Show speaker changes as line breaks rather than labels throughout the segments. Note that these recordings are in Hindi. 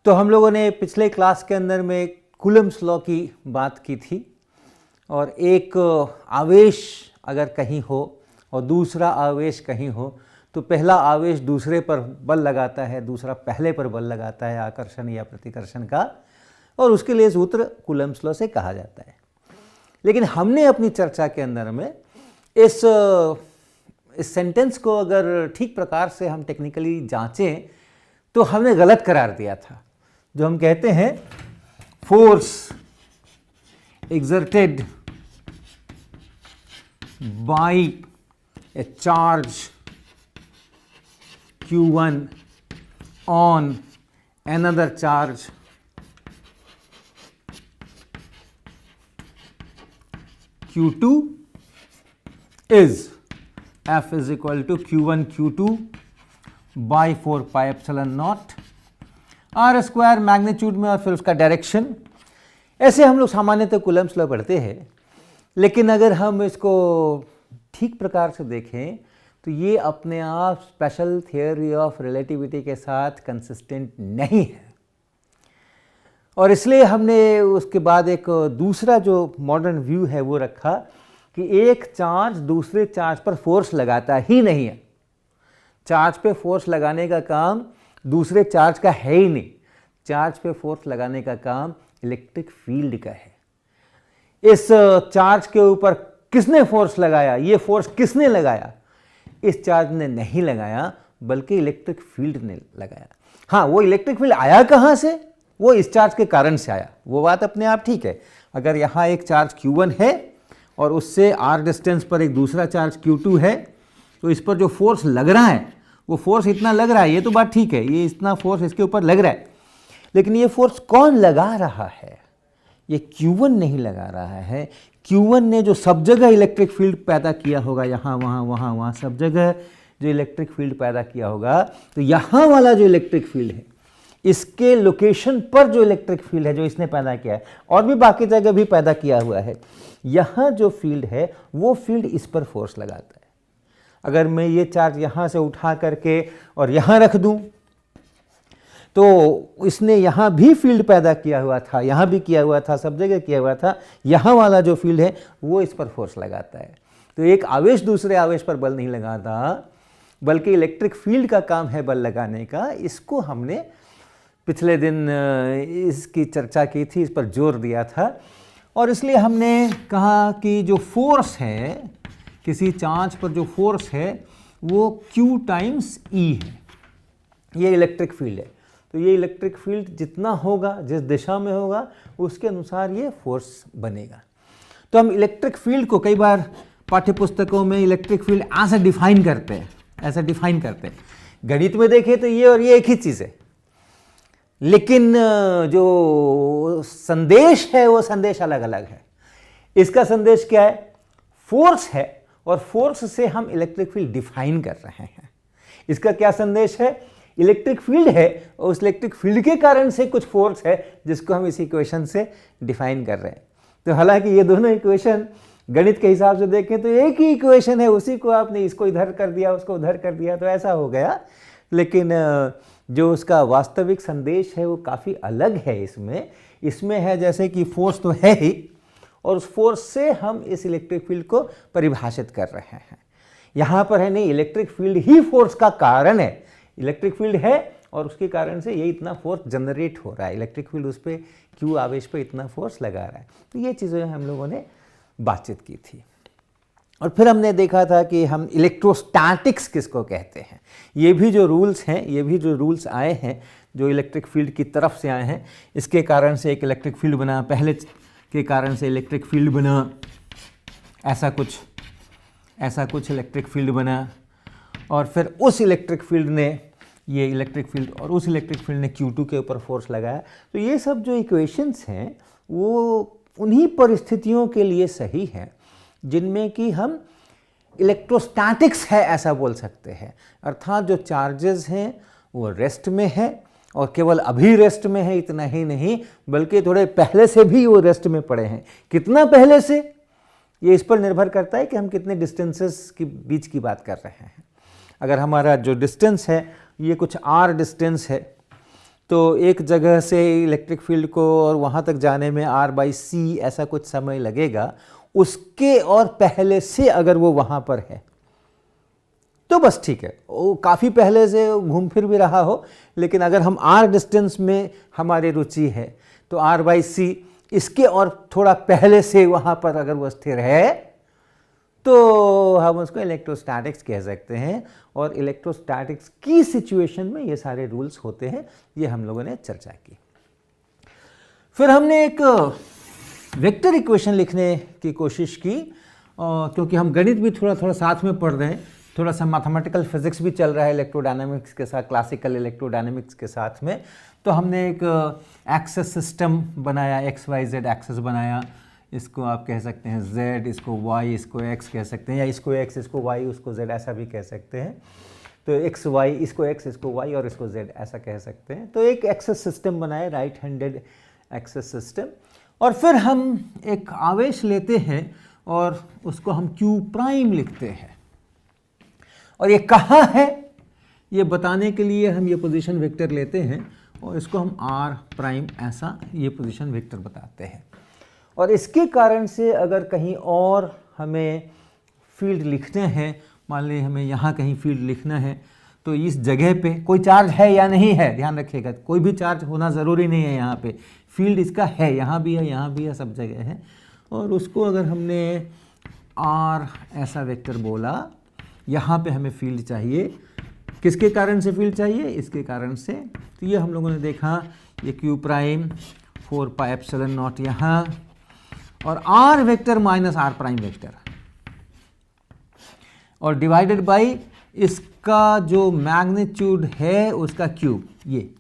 तो हम लोगों ने पिछले क्लास के अंदर में कूलम्ब्स लॉ की बात की थी और एक आवेश अगर कहीं हो और दूसरा आवेश कहीं हो तो पहला आवेश दूसरे पर बल लगाता है, दूसरा पहले पर बल लगाता है आकर्षण या प्रतिकर्षण का, और उसके लिए सूत्र कूलम्ब्स लॉ से कहा जाता है। लेकिन हमने अपनी चर्चा के अंदर में इस सेंटेंस को अगर ठीक प्रकार से हम टेक्निकली जांचें तो हमने गलत करार दिया था। जो हम कहते हैं force exerted by a charge q1 on another charge q2 is F is equal to q1 q2 by 4 pi epsilon naught r square magnitude में और फिर उसका डायरेक्शन। ऐसे हम लोग सामान्यतः कूलम्ब्स लॉ पढ़ते हैं, लेकिन अगर हम इसको ठीक प्रकार से देखें तो ये अपने आप स्पेशल थियोरी ऑफ रिलेटिविटी के साथ कंसिस्टेंट नहीं है। और इसलिए हमने उसके बाद एक दूसरा जो मॉडर्न व्यू है वो रखा कि एक चार्ज दूसरे चार्ज पर फोर्स लगाता ही नहीं है। चार्ज पे फोर्स लगाने का काम दूसरे चार्ज का है ही नहीं। चार्ज पे फोर्स लगाने का काम इलेक्ट्रिक फील्ड का है। इस चार्ज के ऊपर किसने फोर्स लगाया, ये फोर्स किसने लगाया? इस चार्ज ने नहीं लगाया, बल्कि इलेक्ट्रिक फील्ड ने लगाया। हाँ, वो इलेक्ट्रिक फील्ड आया कहाँ से? वो इस चार्ज के कारण से आया। वो बात अपने आप ठीक है। अगर यहाँ एक चार्ज Q1 है और उससे r डिस्टेंस पर एक दूसरा चार्ज Q2 है, तो इस पर जो फोर्स लग रहा है वो फोर्स इतना लग रहा है, ये तो बात ठीक है, ये इतना फोर्स इसके ऊपर लग रहा है। लेकिन ये फोर्स कौन लगा रहा है? ये Q1 नहीं लगा रहा है। Q1 ने जो सब जगह इलेक्ट्रिक फील्ड पैदा किया होगा, यहाँ वहाँ वहाँ वहाँ सब जगह जो इलेक्ट्रिक फील्ड पैदा किया होगा, तो यहाँ वाला जो इलेक्ट्रिक फील्ड है, इसके लोकेशन पर जो इलेक्ट्रिक फील्ड है जो इसने पैदा किया है, और भी बाकी जगह भी पैदा किया हुआ है, यहाँ जो फील्ड है वो फील्ड इस पर फोर्स लगाता है। अगर मैं ये चार्ज यहाँ से उठा करके और यहाँ रख दूँ तो इसने यहाँ भी फील्ड पैदा किया हुआ था, यहाँ भी किया हुआ था, सब जगह किया हुआ था। यहाँ वाला जो फील्ड है वो इस पर फोर्स लगाता है। तो एक आवेश दूसरे आवेश पर बल नहीं लगाता, बल्कि इलेक्ट्रिक फील्ड का काम है बल लगाने का। इसको हमने पिछले दिन इसकी चर्चा की थी, इस पर जोर दिया था। और इसलिए हमने कहा कि जो फोर्स है, किसी चार्ज पर जो फोर्स है वो Q टाइम्स E है। ये इलेक्ट्रिक फील्ड है। तो ये इलेक्ट्रिक फील्ड जितना होगा, जिस दिशा में होगा, उसके अनुसार ये फोर्स बनेगा। तो हम इलेक्ट्रिक फील्ड को कई बार पाठ्यपुस्तकों में इलेक्ट्रिक फील्ड ऐसा डिफाइन करते हैं, ऐसा डिफाइन करते हैं। गणित में देखें तो ये और ये एक ही चीज़ है, लेकिन जो संदेश है वो संदेश अलग अलग है। इसका संदेश क्या है? फोर्स है और फोर्स से हम इलेक्ट्रिक फील्ड डिफाइन कर रहे हैं। इसका क्या संदेश है? इलेक्ट्रिक फील्ड है और उस इलेक्ट्रिक फील्ड के कारण से कुछ फोर्स है जिसको हम इस इक्वेशन से डिफाइन कर रहे हैं। तो हालांकि ये दोनों इक्वेशन गणित के हिसाब से देखें तो एक ही इक्वेशन है, उसी को आपने इसको इधर कर दिया, उसको उधर कर दिया, तो ऐसा हो गया। लेकिन जो उसका वास्तविक संदेश है वो काफ़ी अलग है। इसमें है जैसे कि फोर्स तो है ही, और उस फोर्स से हम इस इलेक्ट्रिक फील्ड को परिभाषित कर रहे हैं। यहाँ पर है नहीं, इलेक्ट्रिक फील्ड ही फोर्स का कारण है। इलेक्ट्रिक फील्ड है और उसके कारण से ये इतना फोर्स जनरेट हो रहा है। इलेक्ट्रिक फील्ड उस पर Q आवेश पे इतना फोर्स लगा रहा है। तो ये चीज़ें हम लोगों ने बातचीत की थी। और फिर हमने देखा था कि हम इलेक्ट्रोस्टैटिक्स किसको कहते हैं। ये भी जो रूल्स हैं, ये भी जो रूल्स आए हैं जो इलेक्ट्रिक फील्ड की तरफ से आए हैं, इसके कारण से एक इलेक्ट्रिक फील्ड बना, पहले के कारण से इलेक्ट्रिक फील्ड बना, ऐसा कुछ इलेक्ट्रिक फील्ड बना। और फिर उस इलेक्ट्रिक फील्ड ने, ये इलेक्ट्रिक फील्ड और उस इलेक्ट्रिक फील्ड ने Q2 के ऊपर फोर्स लगाया। तो ये सब जो इक्वेशंस हैं वो उन्हीं परिस्थितियों के लिए सही हैं जिनमें कि हम इलेक्ट्रोस्टैटिक्स है ऐसा बोल सकते हैं। अर्थात जो चार्जेस हैं वो रेस्ट में है, और केवल अभी रेस्ट में है इतना ही नहीं, बल्कि थोड़े पहले से भी वो रेस्ट में पड़े हैं। कितना पहले से, ये इस पर निर्भर करता है कि हम कितने डिस्टेंसेस के बीच की बात कर रहे हैं। अगर हमारा जो डिस्टेंस है ये कुछ r डिस्टेंस है, तो एक जगह से इलेक्ट्रिक फील्ड को और वहाँ तक जाने में r/c ऐसा कुछ समय लगेगा, उसके और पहले से अगर वो वहाँ पर है तो बस ठीक है, वो काफ़ी पहले से घूम फिर भी रहा हो, लेकिन अगर हम r डिस्टेंस में हमारी रुचि है तो r/c इसके और थोड़ा पहले से वहाँ पर अगर वो स्थिर है तो हम उसको इलेक्ट्रोस्टैटिक्स कह सकते हैं। और इलेक्ट्रोस्टैटिक्स की सिचुएशन में ये सारे रूल्स होते हैं, ये हम लोगों ने चर्चा की। फिर हमने एक वेक्टर इक्वेशन लिखने की कोशिश की, क्योंकि हम गणित भी थोड़ा थोड़ा साथ में पढ़ रहे हैं, थोड़ा सा मैथमेटिकल फिजिक्स भी चल रहा है इलेक्ट्रोडायनामिक्स के साथ, क्लासिकल इलेक्ट्रोडायनामिक्स के साथ में। तो हमने एक एक्सेस सिस्टम बनाया, XYZ एक्सेस बनाया, इसको आप कह सकते हैं Z, इसको Y, इसको X कह सकते हैं, या इसको X, इसको Y, उसको Z ऐसा भी कह सकते हैं। तो XY, इसको X, इसको Y और इसको Z ऐसा कह सकते हैं। तो एक एक्सेस सिस्टम बनाए, राइट हैंडेड एक्सेस सिस्टम। और फिर हम एक आवेश लेते हैं और उसको हम Q' लिखते हैं, और ये कहाँ है ये बताने के लिए हम ये पोजीशन वेक्टर लेते हैं और इसको हम R' ऐसा ये पोजीशन वेक्टर बताते हैं। और इसके कारण से अगर कहीं और हमें फील्ड लिखने हैं, मान लीजिए हमें यहाँ कहीं फील्ड लिखना है, तो इस जगह पे कोई चार्ज है या नहीं है, ध्यान रखिएगा, कोई भी चार्ज होना ज़रूरी नहीं है। यहाँ पे फील्ड इसका है, यहाँ भी है, यहाँ भी है, सब जगह है। और उसको अगर हमने R ऐसा वेक्टर बोला, यहाँ पे हमें फील्ड चाहिए, किसके कारण से फील्ड चाहिए, इसके कारण से। तो ये हम लोगों ने देखा, ये Q' 4πε0 यहाँ, और R vector minus R' vector, और डिवाइडेड बाई इसका जो मैग्नीट्यूड है उसका क्यूब। ये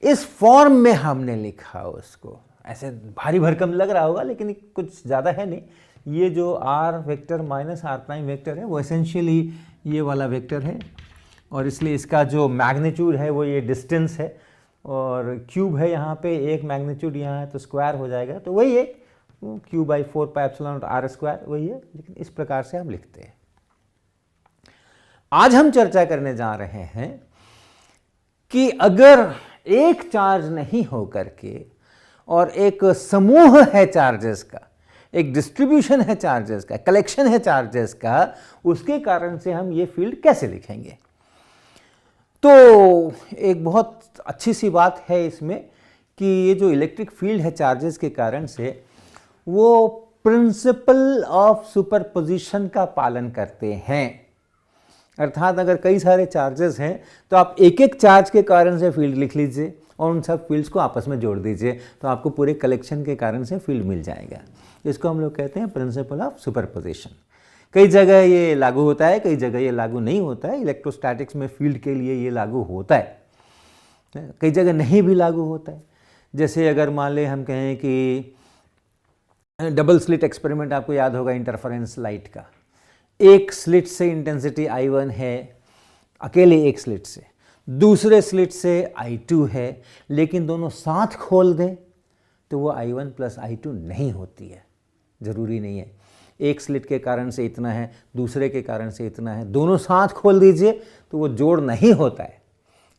इस फॉर्म में हमने लिखा उसको। ऐसे भारी भरकम लग रहा होगा, लेकिन कुछ ज़्यादा है नहीं। ये जो R vector minus R' vector है वो एसेंशियली ये वाला वेक्टर है, और इसलिए इसका जो मैग्नीट्यूड है वो ये डिस्टेंस है, और क्यूब है यहाँ पे, एक मैग्नीट्यूड यहाँ है तो स्क्वायर हो जाएगा, तो वही है Q/4πε0r², वही है। लेकिन इस प्रकार से हम लिखते हैं। आज हम चर्चा करने जा रहे हैं कि अगर एक चार्ज नहीं हो करके और एक समूह है चार्जेस का, एक डिस्ट्रीब्यूशन है चार्जेस का, कलेक्शन है चार्जेस का, उसके कारण से हम ये फील्ड कैसे लिखेंगे। तो एक बहुत अच्छी सी बात है इसमें कि ये जो इलेक्ट्रिक फील्ड है चार्जेस के कारण से, वो प्रिंसिपल ऑफ सुपरपोजिशन का पालन करते हैं। अर्थात अगर कई सारे चार्जेस हैं तो आप एक एक चार्ज के कारण से फील्ड लिख लीजिए और उन सब फील्ड्स को आपस में जोड़ दीजिए, तो आपको पूरे कलेक्शन के कारण से फील्ड मिल जाएगा। इसको हम लोग कहते हैं प्रिंसिपल ऑफ सुपरपोजिशन। कई जगह ये लागू होता है, कई जगह ये लागू नहीं होता है। इलेक्ट्रोस्टैटिक्स में फील्ड के लिए ये लागू होता है, कई जगह नहीं भी लागू होता है। जैसे अगर मान लें हम कहें कि डबल स्लिट एक्सपेरिमेंट आपको याद होगा इंटरफेरेंस लाइट का, एक स्लिट से इंटेंसिटी I1 है, अकेले एक स्लिट से, दूसरे स्लिट से I2 है, लेकिन दोनों साथ खोल दें तो वो I1 + I2 नहीं होती है, ज़रूरी नहीं है। एक स्लिट के कारण से इतना है, दूसरे के कारण से इतना है, दोनों साथ खोल दीजिए तो वो जोड़ नहीं होता है,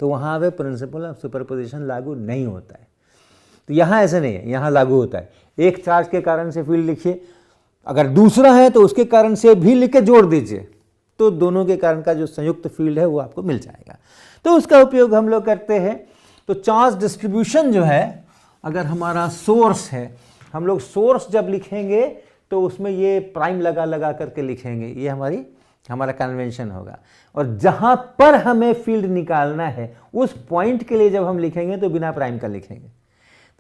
तो वहाँ पे प्रिंसिपल ऑफ सुपरपोजिशन लागू नहीं होता है। तो यहाँ ऐसा नहीं है, यहाँ लागू होता है। एक चार्ज के कारण से फील्ड लिखिए, अगर दूसरा है तो उसके कारण से भी लिख के जोड़ दीजिए, तो दोनों के कारण का जो संयुक्त फील्ड है वो आपको मिल जाएगा। तो उसका उपयोग हम लोग करते हैं। तो चार्ज डिस्ट्रीब्यूशन जो है, अगर हमारा सोर्स है, हम लोग सोर्स जब लिखेंगे तो उसमें ये प्राइम लगा लगा करके लिखेंगे, ये हमारा कन्वेंशन होगा। और जहाँ पर हमें फील्ड निकालना है उस पॉइंट के लिए जब हम लिखेंगे तो बिना प्राइम का लिखेंगे।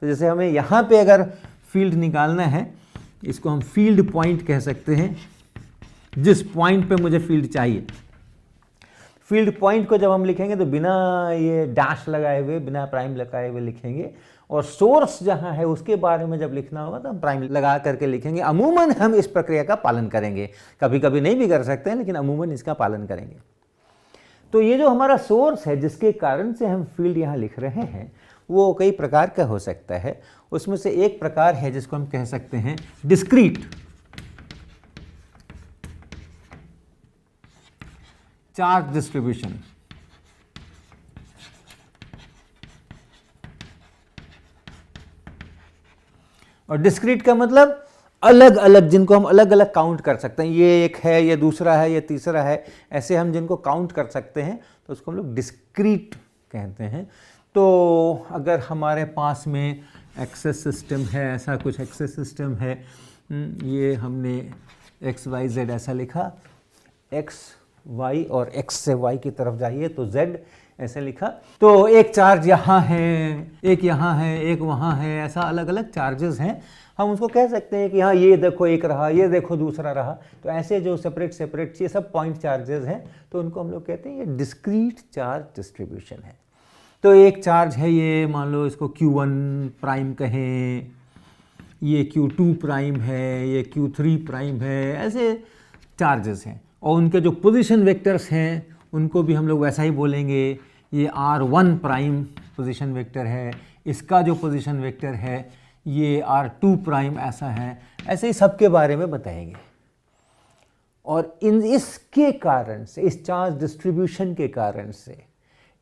तो जैसे हमें यहाँ पे अगर फील्ड निकालना है, इसको हम फील्ड पॉइंट कह सकते हैं, जिस पॉइंट पे मुझे फील्ड चाहिए। फील्ड पॉइंट को जब हम लिखेंगे तो बिना ये डैश लगाए हुए, बिना प्राइम लगाए हुए लिखेंगे। और सोर्स जहाँ है उसके बारे में जब लिखना होगा तो हम प्राइम लगा करके लिखेंगे। अमूमन हम इस प्रक्रिया का पालन करेंगे, कभी कभी नहीं भी कर सकते हैं, लेकिन अमूमन इसका पालन करेंगे। तो ये जो हमारा सोर्स है जिसके कारण से हम फील्ड यहाँ लिख रहे हैं, वो कई प्रकार का हो सकता है। उसमें से एक प्रकार है जिसको हम कह सकते हैं डिस्क्रीट चार्ज डिस्ट्रीब्यूशन। और डिस्क्रीट का मतलब अलग अलग, जिनको हम अलग अलग काउंट कर सकते हैं, ये एक है, ये दूसरा है, ये तीसरा है, ऐसे हम जिनको काउंट कर सकते हैं तो उसको हम लोग डिस्क्रीट कहते हैं। तो अगर हमारे पास में एक्सेस सिस्टम है, ऐसा कुछ एक्सेस सिस्टम है, ये हमने एक्स वाई जेड ऐसा लिखा, एक्स वाई और एक्स से वाई की तरफ जाइए तो जेड ऐसे लिखा, तो एक चार्ज यहाँ है, एक यहाँ है, एक वहाँ है, ऐसा अलग अलग चार्जेस हैं। हम उसको कह सकते हैं कि हाँ ये देखो एक रहा, ये देखो दूसरा रहा, तो ऐसे जो सेपरेट सेपरेट ये सब पॉइंट चार्जेस हैं, तो उनको हम लोग कहते हैं ये डिस्क्रीट चार्ज डिस्ट्रीब्यूशन है। तो एक चार्ज है ये, मान लो इसको Q1 प्राइम कहें, ये Q2 प्राइम है, ये Q3 प्राइम है, ऐसे चार्जेस हैं। और उनके जो पोजीशन वेक्टर्स हैं उनको भी हम लोग वैसा ही बोलेंगे, ये R1 प्राइम पोजीशन वेक्टर है, इसका जो पोजीशन वेक्टर है ये R2 प्राइम ऐसा है, ऐसे ही सबके बारे में बताएंगे। और इसके कारण से, इस चार्ज डिस्ट्रीब्यूशन के कारण से,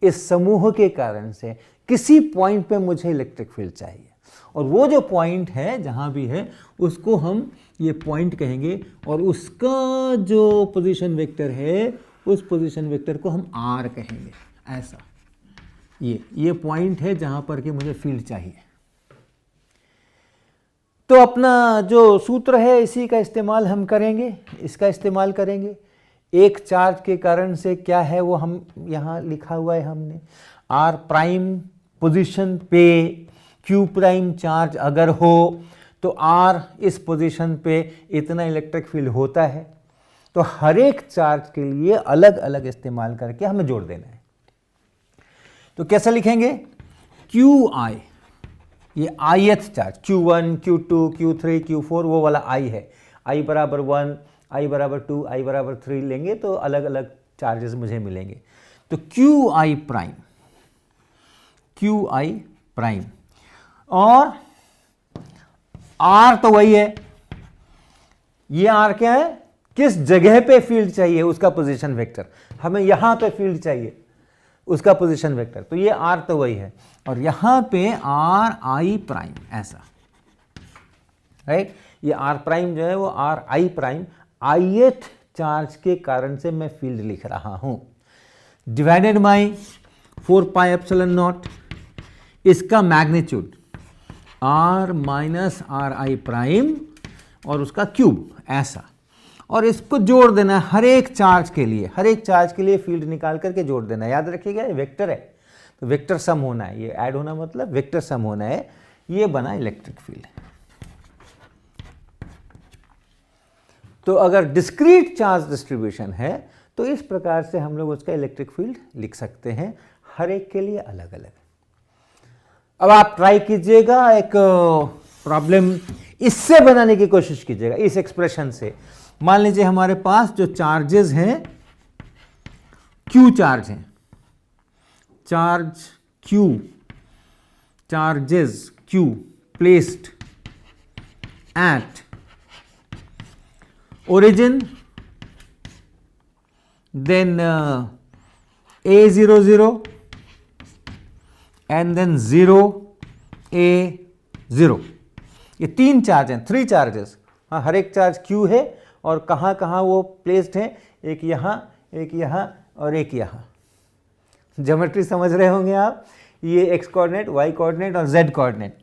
इस समूह के कारण से किसी पॉइंट पे मुझे इलेक्ट्रिक फील्ड चाहिए, और वो जो पॉइंट है जहाँ भी है उसको हम ये पॉइंट कहेंगे, और उसका जो पोजीशन वेक्टर है उस पोजीशन वेक्टर को हम R कहेंगे। ऐसा ये पॉइंट है जहाँ पर कि मुझे फील्ड चाहिए। तो अपना जो सूत्र है इसी का इस्तेमाल हम करेंगे, इसका इस्तेमाल करेंगे। एक चार्ज के कारण से क्या है वो हम यहाँ लिखा हुआ है हमने, R प्राइम पोजीशन पे Q प्राइम चार्ज अगर हो तो R इस पोजीशन पे इतना इलेक्ट्रिक फील्ड होता है। तो हर एक चार्ज के लिए अलग अलग इस्तेमाल करके हमें जोड़ देना है। तो कैसे लिखेंगे, QI, ये ith charge, Q1, Q2, Q3, Q4 वो वाला I है, I बराबर 1, I बराबर 2, I बराबर 3 लेंगे तो अलग अलग चार्जेस मुझे मिलेंगे। तो QI प्राइम, QI प्राइम, और R तो वही है, ये R क्या है, किस जगह पे फील्ड चाहिए उसका पोजीशन वेक्टर, हमें यहां पे फील्ड चाहिए उसका पोजीशन वेक्टर, तो ये R तो वही है, और यहां पे RI प्राइम ऐसा, राइट। ये R प्राइम जो है वो RI प्राइम ith चार्ज के कारण से मैं फील्ड लिख रहा हूं, divided by 4 pi epsilon not, इसका magnitude R minus RI prime और उसका क्यूब ऐसा, और इसको जोड़ देना है हर एक चार्ज के लिए, हर एक चार्ज के लिए फील्ड निकाल करके जोड़ देना है। याद रखिएगा ये वेक्टर है, तो वेक्टर सम होना है, ये ऐड होना मतलब वेक्टर सम होना है, ये बना इलेक्ट्रिक फील्ड। तो अगर डिस्क्रीट चार्ज डिस्ट्रीब्यूशन है तो इस प्रकार से हम लोग उसका इलेक्ट्रिक फील्ड लिख सकते हैं, हर एक के लिए अलग अलग। अब आप ट्राई कीजिएगा, एक प्रॉब्लम इससे बनाने की कोशिश कीजिएगा, इस एक्सप्रेशन से। मान लीजिए हमारे पास जो चार्जेस हैं, Q चार्ज हैं, charge Q, charges Q placed at origin, then A00 and then 0 A0, ये तीन चार्ज हैं, 3 चार्जेस। हाँ, हर एक चार्ज Q है और कहाँ कहाँ वो प्लेस्ड है, एक यहाँ, एक यहाँ और एक यहाँ। ज्योमेट्री समझ रहे होंगे आप, ये x कोऑर्डिनेट, y कोऑर्डिनेट और z कोऑर्डिनेट।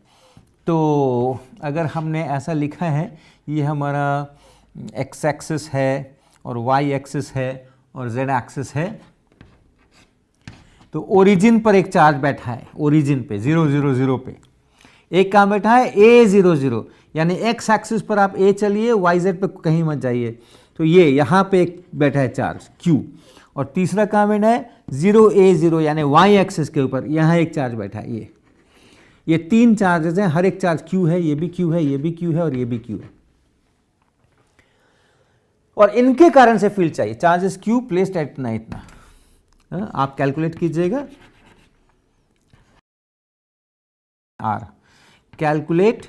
तो अगर हमने ऐसा लिखा है, ये हमारा x एक्सिस है और y एक्सिस है और z एक्सिस है, तो ओरिजिन पर एक चार्ज बैठा है, ओरिजिन पे 0 0 0 पे एक कहाँ बैठा है, A00, यानी x एक्सिस पर आप a चलिए, yz पे कहीं मत जाइए, तो ये यहाँ पे एक बैठा है चार्ज Q, और तीसरा कहाँ बैठा है 0 A0, यानी y एक्सिस के ऊपर यहाँ एक चार्ज बैठा है। ये तीन चार्जेस हैं, हर एक चार्ज Q है, ये भी Q है, ये भी Q है और ये भी Q है, और इनके कारण से फील्ड चाहिए। चार्जेस Q प्लेस्ड एट इतना इतना, आप कैलकुलेट कीजिएगा, R, calculate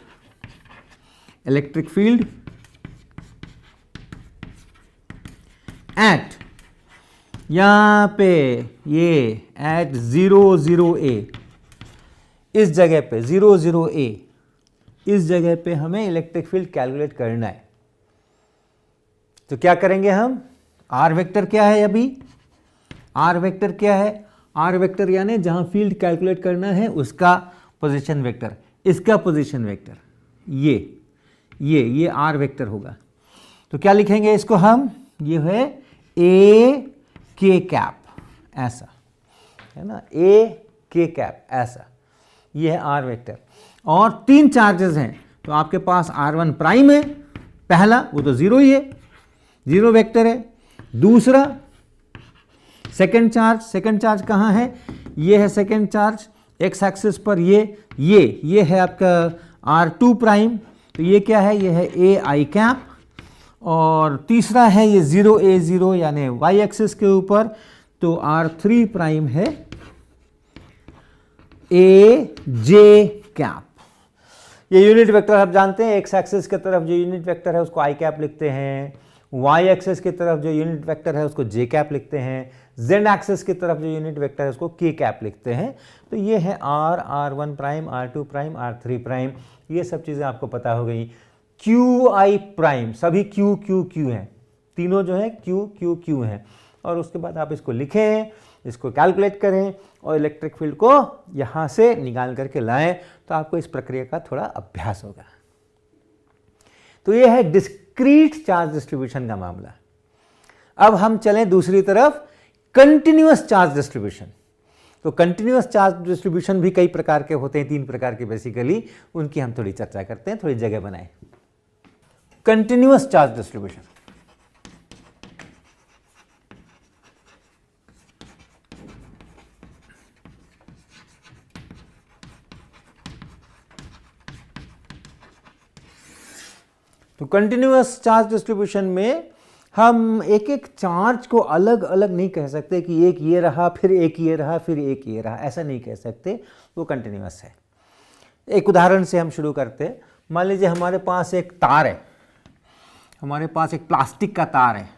electric field at, यहां पे ये एट 0 0 A, इस जगह पे 0 0 A, इस जगह पे हमें इलेक्ट्रिक फील्ड कैलकुलेट करना है। तो क्या करेंगे हम, आर वेक्टर क्या है, अभी आर वेक्टर क्या है, आर वेक्टर यानी जहां फील्ड कैलकुलेट करना है उसका पोजीशन वेक्टर, इसका पोजीशन वेक्टर, ये आर वेक्टर होगा। तो क्या लिखेंगे इसको हम, ये है ए के कैप, ऐसा है ना, ए के कैप ऐसा, ये है आर वेक्टर। और 3 चार्जेस हैं, तो आपके पास r1 प्राइम है पहला, वो तो 0 ही है, 0 वेक्टर है। दूसरा सेकंड चार्ज कहाँ है, ये है सेकंड चार्ज एक्स एक्सिस पर, ये है आपका r2 प्राइम, तो ये क्या है, ये है ए आई कैप। और तीसरा है ये 0a0 यानी वाई एक्सिस के ऊपर, तो r3 प्राइम है ए जे कैप। ये यूनिट वेक्टर आप जानते हैं, एक्स एक्सिस की तरफ जो यूनिट वेक्टर है उसको आई कैप लिखते हैं, वाई एक्सिस की तरफ जो यूनिट वेक्टर है उसको जे कैप लिखते हैं, जेड एक्सिस की तरफ जो यूनिट वेक्टर है उसको के कैप लिखते हैं। तो ये है r1 prime, r2 prime, r3 prime, ये सब चीज़ें आपको पता हो गई। क्यू आई प्राइम, सभी क्यू क्यू क्यू हैं, तीनों जो है क्यू क्यू क्यू हैं। और उसके बाद आप इसको लिखें, इसको कैलकुलेट करें और इलेक्ट्रिक फील्ड को यहाँ से निकाल करके लाएं, तो आपको इस प्रक्रिया का थोड़ा अभ्यास होगा। तो ये है डिस्क्रीट चार्ज डिस्ट्रीब्यूशन का मामला। अब हम चलें दूसरी तरफ, कंटिन्यूअस चार्ज डिस्ट्रीब्यूशन। तो कंटिन्यूअस चार्ज डिस्ट्रीब्यूशन भी कई प्रकार के होते हैं, 3 प्रकार के बेसिकली, उनकी हम थोड़ी चर्चा करते हैं, थोड़ी जगह बनाएं। कंटिन्यूअस चार्ज डिस्ट्रीब्यूशन, तो कंटिन्यूअस चार्ज डिस्ट्रीब्यूशन में हम एक एक चार्ज को अलग अलग नहीं कह सकते कि एक ये रहा, फिर एक ये रहा, फिर एक ये रहा, ऐसा नहीं कह सकते, वो कंटिन्यूअस है। एक उदाहरण से हम शुरू करते हैं। मान लीजिए हमारे पास एक तार है, हमारे पास एक प्लास्टिक का तार है,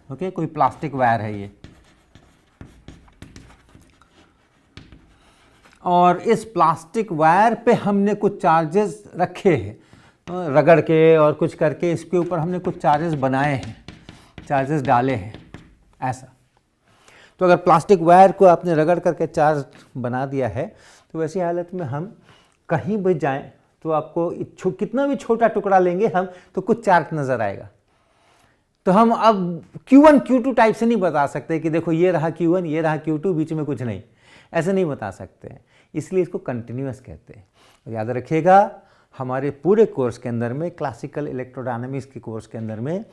ओके, कोई प्लास्टिक वायर है ये, और इस प्लास्टिक वायर पे हमने कुछ चार्जेस रखे हैं, रगड़ के और कुछ करके इसके ऊपर हमने कुछ चार्जेस बनाए हैं, चार्जेस डाले हैं, ऐसा। तो अगर प्लास्टिक वायर को आपने रगड़ करके चार्ज बना दिया है, तो वैसी हालत में हम कहीं भी जाएं तो आपको कितना भी छोटा टुकड़ा लेंगे हम, तो कुछ चार्ज नज़र आएगा। तो हम अब Q1 Q2 टाइप से नहीं बता सकते कि देखो ये रहा Q1, ये रहा Q2, बीच में कुछ नहीं, ऐसे नहीं बता सकते हैं, इसलिए इसको कंटिन्यूअस कहते हैं। और याद रखिएगा, हमारे पूरे कोर्स के अंदर में, क्लासिकल इलेक्ट्रोडायनामिक्स के कोर्स के अंदर में,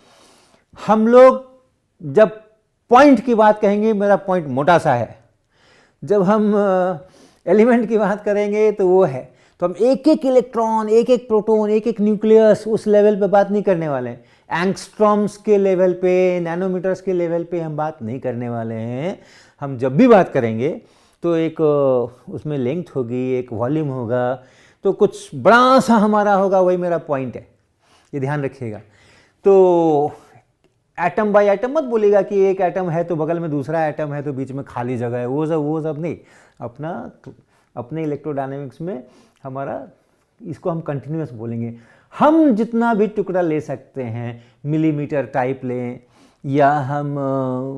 हम लोग जब पॉइंट की बात कहेंगे, मेरा पॉइंट मोटा सा है, जब हम एलिमेंट की बात करेंगे तो वो है, तो हम एक एक इलेक्ट्रॉन, एक एक प्रोटॉन, एक एक न्यूक्लियस, उस लेवल पे बात नहीं करने वाले हैं। एंगस्ट्रॉम्स के लेवल पे, नैनोमीटर्स के लेवल पे हम बात नहीं करने वाले हैं। हम जब भी बात करेंगे तो एक उसमें लेंथ होगी, एक वॉल्यूम होगा, तो कुछ बड़ा सा हमारा होगा, वही मेरा पॉइंट है, ये ध्यान रखिएगा। तो एटम बाय एटम मत बोलेगा कि एक एटम है तो बगल में दूसरा एटम है तो बीच में खाली जगह है, वो सब नहीं। अपने इलेक्ट्रोडायनेमिक्स में हमारा, इसको हम कंटिन्यूअस बोलेंगे। हम जितना भी टुकड़ा ले सकते हैं, मिलीमीटर टाइप लें, या हम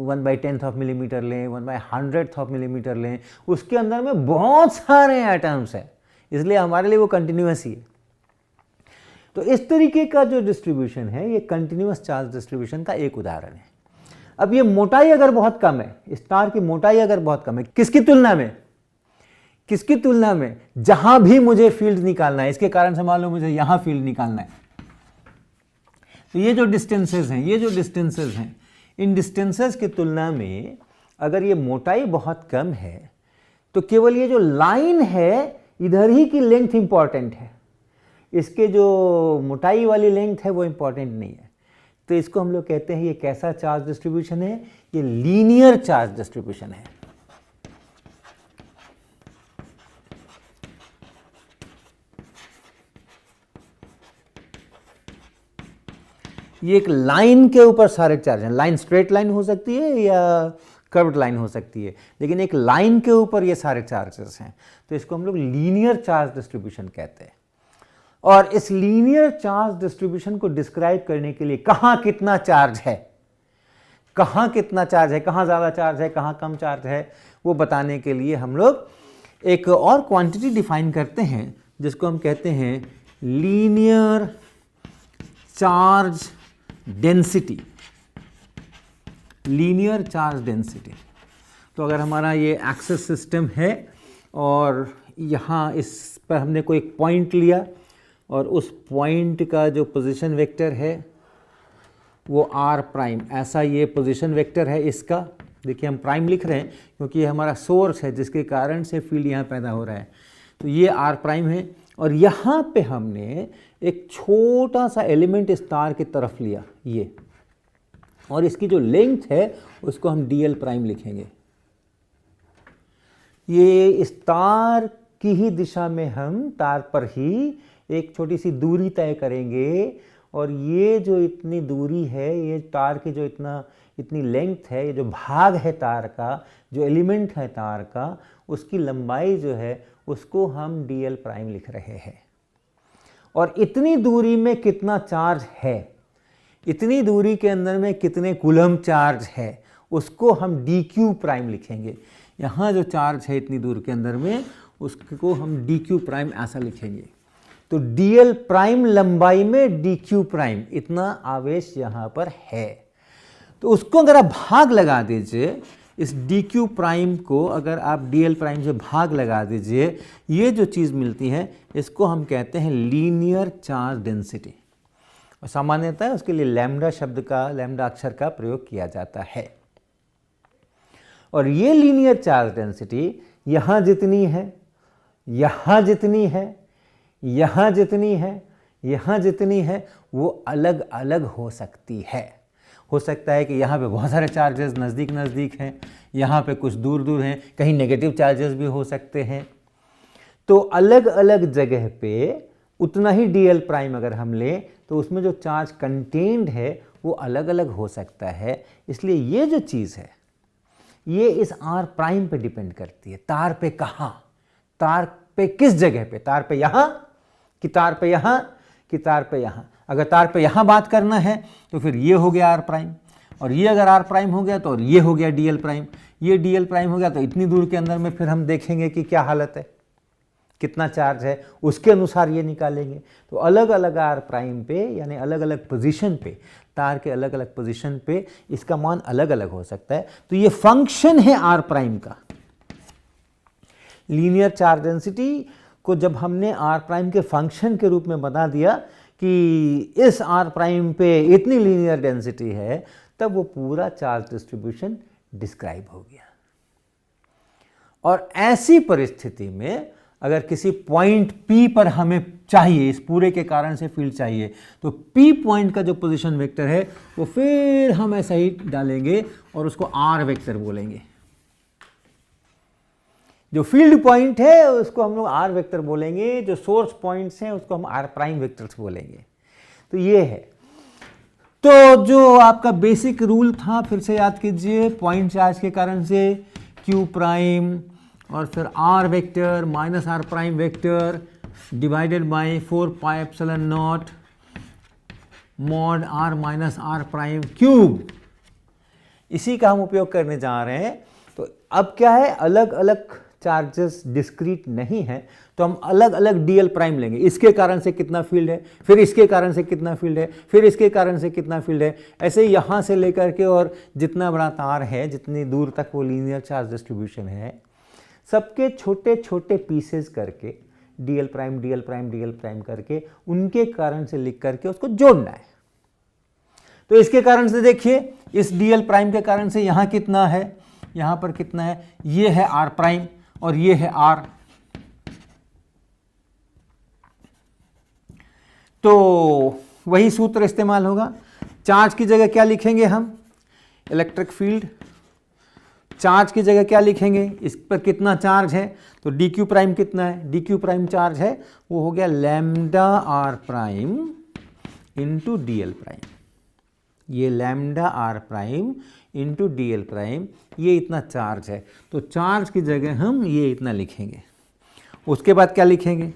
1/10 ऑफ मिलीमीटर लें, 1/100th ऑफ मिलीमीटर लें, उसके अंदर में बहुत सारे एटम्स हैं, इसलिए हमारे लिए वो कंटिन्यूअस ही है। तो इस तरीके का जो डिस्ट्रीब्यूशन है, ये कंटिन्यूअस चार्ज डिस्ट्रीब्यूशन का एक उदाहरण है। अब ये मोटाई अगर बहुत कम है, स्टार की मोटाई अगर बहुत कम है, किसकी तुलना में, जहां भी मुझे फील्ड निकालना है, इसके कारण से मान लो मुझे यहां फील्ड निकालना है, तो ये जो डिस्टेंसेस हैं, इन डिस्टेंसेस की तुलना में अगर ये मोटाई बहुत कम है, तो केवल ये जो लाइन है इधर ही की लेंथ इंपॉर्टेंट है, इसके जो मोटाई वाली लेंथ है वो इंपॉर्टेंट नहीं है। तो इसको हम लोग कहते हैं, ये कैसा चार्ज डिस्ट्रीब्यूशन है, ये लीनियर चार्ज डिस्ट्रीब्यूशन है। ये एक लाइन के ऊपर सारे चार्ज हैं, लाइन स्ट्रेट लाइन हो सकती है या कर्व्ड लाइन हो सकती है, लेकिन एक लाइन के ऊपर ये सारे चार्जेस हैं, तो इसको हम लोग लीनियर चार्ज डिस्ट्रीब्यूशन कहते हैं। और इस लीनियर चार्ज डिस्ट्रीब्यूशन को डिस्क्राइब करने के लिए कहाँ कितना चार्ज है, कहाँ कितना चार्ज है, कहाँ ज़्यादा चार्ज है, कहाँ कम चार्ज है, वो बताने के लिए हम लोग एक और क्वांटिटी डिफाइन करते हैं जिसको हम कहते हैं linear charge density. Linear charge density. तो अगर हमारा ये एक्सेस सिस्टम है और यहाँ इस पर हमने कोई एक पॉइंट लिया और उस पॉइंट का जो पोजीशन वेक्टर है वो आर प्राइम, ऐसा ये पोजीशन वेक्टर है इसका। देखिए हम प्राइम लिख रहे हैं क्योंकि ये हमारा सोर्स है जिसके कारण से फील्ड यहाँ पैदा हो रहा है। तो ये आर प्राइम है और यहाँ पे हमने एक छोटा सा एलिमेंट इस तार की तरफ लिया ये, और इसकी जो लेंथ है उसको हम डी एल प्राइम लिखेंगे। ये इस तार की ही दिशा में हम तार पर ही एक छोटी सी दूरी तय करेंगे और ये जो इतनी दूरी है, ये तार की जो इतनी लेंथ है, ये जो भाग है तार का, जो एलिमेंट है तार का, उसकी लंबाई जो है उसको हम डी एल प्राइम लिख रहे हैं। और इतनी दूरी में कितना चार्ज है, इतनी दूरी के अंदर में कितने कूलम चार्ज है, उसको हम डी क्यू प्राइम लिखेंगे। यहाँ जो चार्ज है इतनी दूर के अंदर में उसको हम डी क्यू प्राइम ऐसा लिखेंगे। तो डी एल प्राइम लंबाई में डी क्यू प्राइम, इतना आवेश यहाँ पर है। तो उसको अगर आप भाग लगा दीजिए, इस डी क्यू प्राइम को अगर आप डी एल प्राइम से भाग लगा दीजिए, ये जो चीज़ मिलती है इसको हम कहते हैं लीनियर चार्ज डेंसिटी। और सामान्यतः उसके लिए लैम्डा शब्द का, लैम्डा अक्षर का प्रयोग किया जाता है। और ये लीनियर चार्ज डेंसिटी यहाँ जितनी है, यहाँ जितनी है, यहाँ जितनी है, यहाँ जितनी है, वो अलग अलग हो सकती है। हो सकता है कि यहाँ पे बहुत सारे चार्जेस नज़दीक नज़दीक हैं, यहाँ पे कुछ दूर दूर हैं, कहीं नेगेटिव चार्जेस भी हो सकते हैं। तो अलग अलग जगह पे उतना ही डी एल प्राइम अगर हम लें तो उसमें जो चार्ज कंटेन्ड है वो अलग अलग हो सकता है। इसलिए ये जो चीज़ है ये इस आर प्राइम पे डिपेंड करती है। तार पे कहाँ, तार पे किस जगह पे, तार पे यहाँ कि तार पे यहाँ कि तार पे यहाँ। अगर तार पे यहाँ बात करना है तो फिर ये हो गया आर प्राइम, और ये अगर आर प्राइम हो गया तो ये हो गया डी एल प्राइम। ये डी एल प्राइम हो गया तो इतनी दूर के अंदर में फिर हम देखेंगे कि क्या हालत है, कितना चार्ज है, उसके अनुसार ये निकालेंगे। तो अलग अलग आर प्राइम पे यानी अलग अलग पोजीशन पे, तार के अलग अलग पोजीशन पे इसका मान अलग अलग हो सकता है। तो ये फंक्शन है आर प्राइम का। लीनियर चार्ज डेंसिटी को जब हमने आर प्राइम के फंक्शन के रूप में बता दिया कि इस आर प्राइम पे इतनी लीनियर डेंसिटी है, तब वो पूरा चार्ज डिस्ट्रीब्यूशन डिस्क्राइब हो गया। और ऐसी परिस्थिति में अगर किसी पॉइंट P पर हमें चाहिए, इस पूरे के कारण से फील्ड चाहिए, तो P पॉइंट का जो पोजीशन वेक्टर है वो फिर हम ऐसा ही डालेंगे और उसको R वेक्टर बोलेंगे। जो फील्ड पॉइंट है उसको हम लोग R वेक्टर बोलेंगे, जो सोर्स पॉइंट्स हैं उसको हम R प्राइम वेक्टर्स बोलेंगे। तो ये है। तो जो आपका बेसिक रूल था फिर से याद कीजिए, पॉइंट चार्ज के कारण से Q प्राइम और फिर R vector minus R prime vector divided by 4 pi epsilon naught mod R minus R prime cube, इसी का हम उपयोग करने जा रहे हैं। तो अब क्या है, अलग अलग चार्जेस डिस्क्रीट नहीं है तो हम अलग अलग डी एल प्राइम लेंगे। इसके कारण से कितना फील्ड है, फिर इसके कारण से कितना फील्ड है, फिर इसके कारण से कितना फील्ड है, ऐसे ही यहाँ से लेकर के और जितना बड़ा तार है, जितनी दूर तक वो लीनियर चार्ज डिस्ट्रीब्यूशन है, सबके छोटे छोटे पीसेस करके D l prime D l prime D l prime करके उनके कारण से लिख करके उसको जोड़ना है। तो इसके कारण से देखिए, इस डी एल प्राइम के कारण से यहाँ कितना है, यहाँ पर कितना है, ये है आर प्राइम और ये है आर। तो वही सूत्र इस्तेमाल होगा। चार्ज की जगह क्या लिखेंगे हम, इलेक्ट्रिक फील्ड। चार्ज की जगह क्या लिखेंगे, इस पर कितना चार्ज है, तो डी क्यू प्राइम कितना है, डी क्यू प्राइम चार्ज है वो हो गया lambda r prime into d l prime. ये lambda r prime into d l prime, ये इतना चार्ज है। तो चार्ज की जगह हम ये इतना लिखेंगे। उसके बाद क्या लिखेंगे,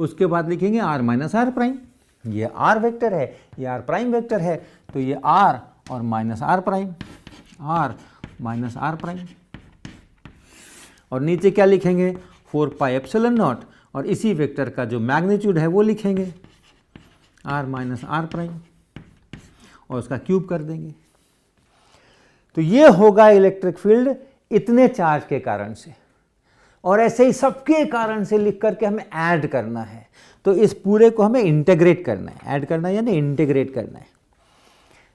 उसके बाद लिखेंगे आर माइनस आर प्राइम। ये आर वेक्टर है, ये आर प्राइम वेक्टर है, तो ये आर और minus r prime, r minus r prime. और नीचे क्या लिखेंगे 4 पाई एप्सिलॉन नॉट, और इसी वेक्टर का जो मैग्नीट्यूड है वो लिखेंगे आर माइनस आर प्राइम और उसका क्यूब कर देंगे। तो ये होगा इलेक्ट्रिक फील्ड इतने चार्ज के कारण से, और ऐसे ही सबके कारण से लिख करके हमें ऐड करना है। तो इस पूरे को हमें इंटीग्रेट करना है, ऐड करना है यानी इंटीग्रेट करना है।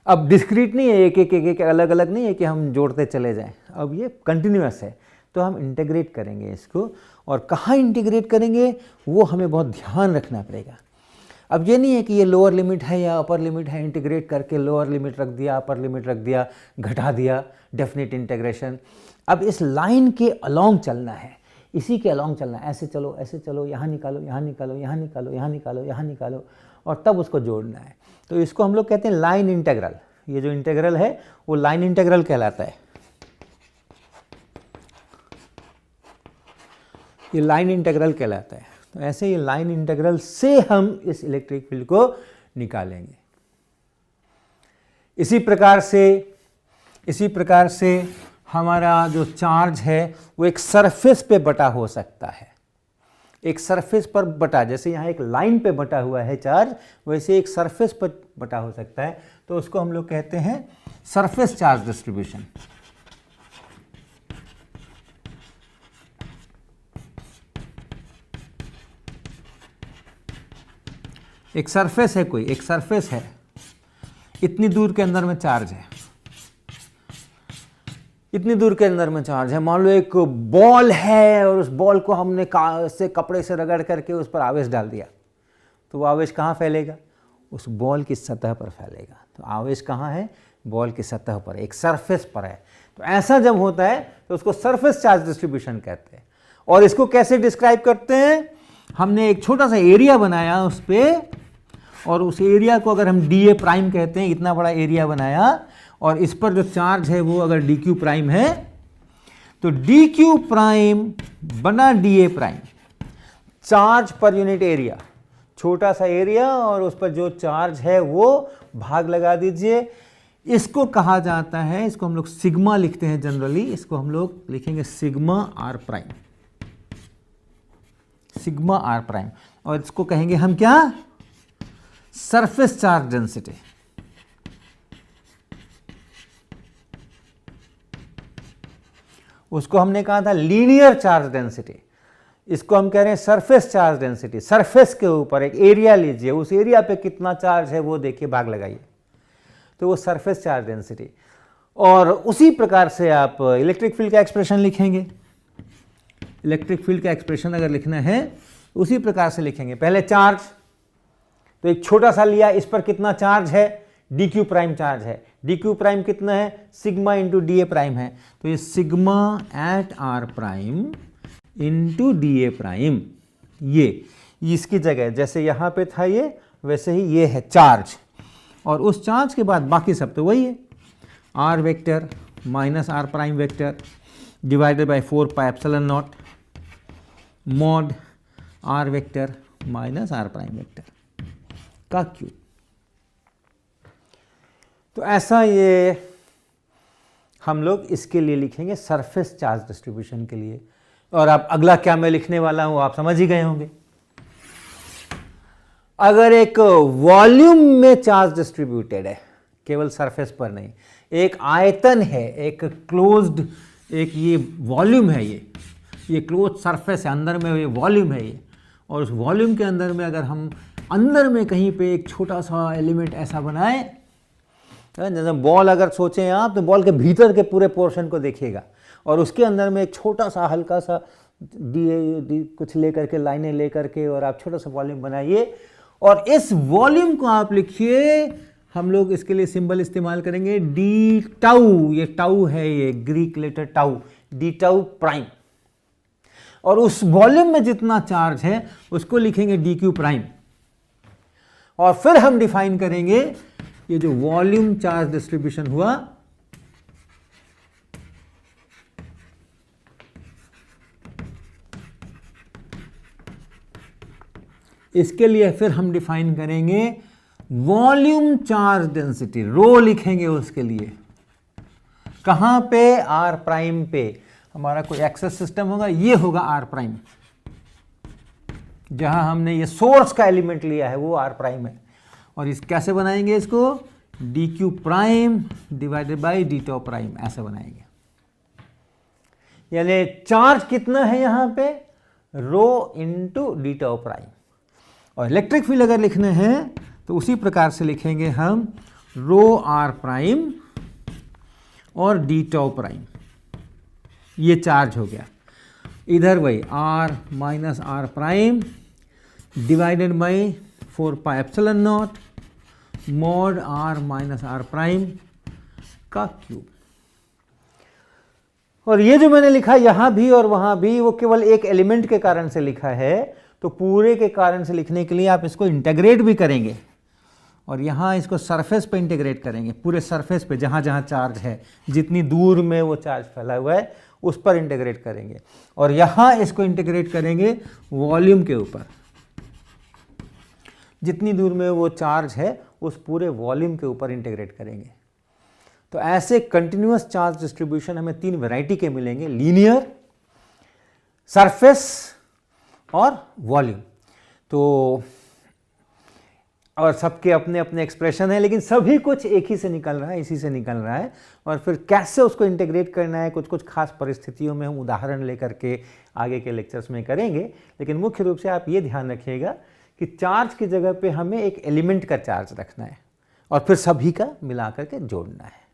अब डिस्क्रीट नहीं है, एक एक एक एक अलग अलग नहीं है कि हम जोड़ते चले जाएं, अब ये कंटिन्यूअस है, तो हम इंटीग्रेट करेंगे इसको। और कहाँ इंटीग्रेट करेंगे वो हमें बहुत ध्यान रखना पड़ेगा। अब ये नहीं है कि ये लोअर लिमिट है या अपर लिमिट है, इंटीग्रेट करके लोअर लिमिट रख दिया, अपर लिमिट रख दिया, घटा दिया, डेफिनेट इंटीग्रेशन। अब इस लाइन के अलोंग चलना है, इसी के अलोंग चलना है, ऐसे चलो ऐसे चलो, यहाँ निकालो यहाँ निकालो यहाँ निकालो यहाँ निकालो यहाँ निकालो, और तब उसको जोड़ना है। तो इसको हम लोग कहते हैं लाइन इंटीग्रल। ये जो इंटीग्रल है वो लाइन इंटीग्रल कहलाता है, ये लाइन इंटीग्रल कहलाता है। तो ऐसे ये लाइन इंटीग्रल से हम इस इलेक्ट्रिक फील्ड को निकालेंगे। इसी प्रकार से हमारा जो चार्ज है वो एक सरफेस पे बटा हो सकता है, एक सरफेस पर बटा, जैसे यहाँ एक लाइन पे बटा हुआ है चार्ज, वैसे एक सरफेस पर बटा हो सकता है। तो उसको हम लोग कहते हैं सरफेस चार्ज डिस्ट्रीब्यूशन। एक सरफेस है, कोई एक सरफेस है, इतनी दूर के अंदर में चार्ज है, इतनी दूर के अंदर में चार्ज है। मान लो एक बॉल है और उस बॉल को हमने कपड़े से रगड़ करके उस पर आवेश डाल दिया, तो वो आवेश कहाँ फैलेगा, उस बॉल की सतह पर फैलेगा। तो आवेश कहाँ है, बॉल की सतह पर, एक सरफेस पर है। तो ऐसा जब होता है तो उसको सरफेस चार्ज डिस्ट्रीब्यूशन कहते हैं। और इसको कैसे डिस्क्राइब करते हैं, हमने एक छोटा सा एरिया बनाया उस पर, और उस एरिया को अगर हम डी ए प्राइम कहते हैं, इतना बड़ा एरिया बनाया, और इस पर जो चार्ज है वो अगर डी क्यू प्राइम है, तो डी क्यू प्राइम बना D a prime, charge per unit area, छोटा सा एरिया और उस पर जो चार्ज है वो भाग लगा दीजिए। इसको कहा जाता है, इसको हम लोग सिग्मा लिखते हैं जनरली, इसको हम लोग लिखेंगे sigma r prime, sigma r prime. और इसको कहेंगे हम क्या, सरफेस चार्ज डेंसिटी। उसको हमने कहा था लीनियर चार्ज डेंसिटी, इसको हम कह रहे हैं सरफेस चार्ज डेंसिटी। सरफेस के ऊपर एक एरिया लीजिए, उस एरिया पे कितना चार्ज है वो देखिए, भाग लगाइए, तो वो सरफेस चार्ज डेंसिटी। और उसी प्रकार से आप इलेक्ट्रिक फील्ड का एक्सप्रेशन लिखेंगे। इलेक्ट्रिक फील्ड का एक्सप्रेशन अगर लिखना है उसी प्रकार से लिखेंगे। पहले चार्ज, तो एक छोटा सा लिया, इस पर कितना चार्ज है, डी क्यू प्राइम चार्ज है, डी क्यू प्राइम कितना है, sigma into d a prime है, तो ये sigma at r prime into d a prime. ये इसकी जगह जैसे यहाँ पे था ये, वैसे ही ये है चार्ज, और उस चार्ज के बाद बाकी सब तो वही है, r vector minus r prime vector divided by 4 pi epsilon naught mod r vector minus r prime vector का क्यूब। तो ऐसा ये हम लोग इसके लिए लिखेंगे सरफेस चार्ज डिस्ट्रीब्यूशन के लिए। और आप अगला क्या मैं लिखने वाला हूं आप समझ ही गए होंगे। अगर एक वॉल्यूम में चार्ज डिस्ट्रीब्यूटेड है, केवल सरफेस पर नहीं, एक आयतन है, एक क्लोज्ड, एक ये वॉल्यूम है, ये क्लोज सरफेस है, अंदर में ये वॉल्यूम है ये, और उस वॉल्यूम के अंदर में अगर हम अंदर में कहीं पे एक छोटा सा एलिमेंट ऐसा बनाए, जैसे बॉल अगर सोचें आप, तो बॉल के भीतर के पूरे पोर्शन को देखिएगा, और उसके अंदर में एक छोटा सा हल्का सा डी कुछ लेकर के, लाइनें लेकर के, और आप छोटा सा वॉल्यूम बनाइए, और इस वॉल्यूम को आप लिखिए, हम लोग इसके लिए सिंबल इस्तेमाल करेंगे डी टाउ, ये टाउ है, ये Greek letter tau, d tau prime, और उस वॉल्यूम में जितना चार्ज है उसको लिखेंगे डी क्यू प्राइम। और फिर हम डिफाइन करेंगे ये जो वॉल्यूम चार्ज डिस्ट्रीब्यूशन हुआ, इसके लिए फिर हम डिफाइन करेंगे वॉल्यूम चार्ज डेंसिटी, रो लिखेंगे उसके लिए। कहां पे? आर प्राइम पे। हमारा कोई एक्सेस सिस्टम होगा, ये होगा आर प्राइम, जहां हमने ये सोर्स का एलिमेंट लिया है वो आर प्राइम है। और इस कैसे बनाएंगे इसको? D q prime divided by d tau prime, ऐसे बनाएंगे। यानी चार्ज कितना है यहां पे? Rho into d tau prime. और इलेक्ट्रिक फील्ड अगर लिखने हैं तो उसी प्रकार से लिखेंगे हम, रो आर प्राइम और डी टॉ प्राइम, ये चार्ज हो गया। इधर वही r minus r prime divided by 4 pi epsilon naught mod r minus r prime का क्यूब। और ये जो मैंने लिखा यहां भी और वहां भी, वो केवल एक एलिमेंट के कारण से लिखा है। तो पूरे के कारण से लिखने के लिए आप इसको इंटीग्रेट भी करेंगे, और यहाँ इसको सरफेस पे इंटीग्रेट करेंगे, पूरे सरफेस पे जहाँ जहाँ चार्ज है, जितनी दूर में वो चार्ज फैला हुआ है उस पर इंटीग्रेट करेंगे। और यहाँ इसको इंटीग्रेट करेंगे वॉल्यूम के ऊपर, जितनी दूर में वो चार्ज है उस पूरे वॉल्यूम के ऊपर इंटीग्रेट करेंगे। तो ऐसे कंटिन्यूअस चार्ज डिस्ट्रीब्यूशन हमें 3 वैरायटी के मिलेंगे, लीनियर, सरफेस और वॉल्यूम। तो और सबके अपने अपने एक्सप्रेशन है, लेकिन सभी कुछ एक ही से निकल रहा है, इसी से निकल रहा है। और फिर कैसे उसको इंटीग्रेट करना है, कुछ कुछ खास परिस्थितियों में हम उदाहरण लेकर के आगे के लेक्चर्स में करेंगे। लेकिन मुख्य रूप से आप ये ध्यान रखिएगा कि चार्ज की जगह पे हमें एक एलिमेंट का चार्ज रखना है और फिर सभी का मिला करके जोड़ना है।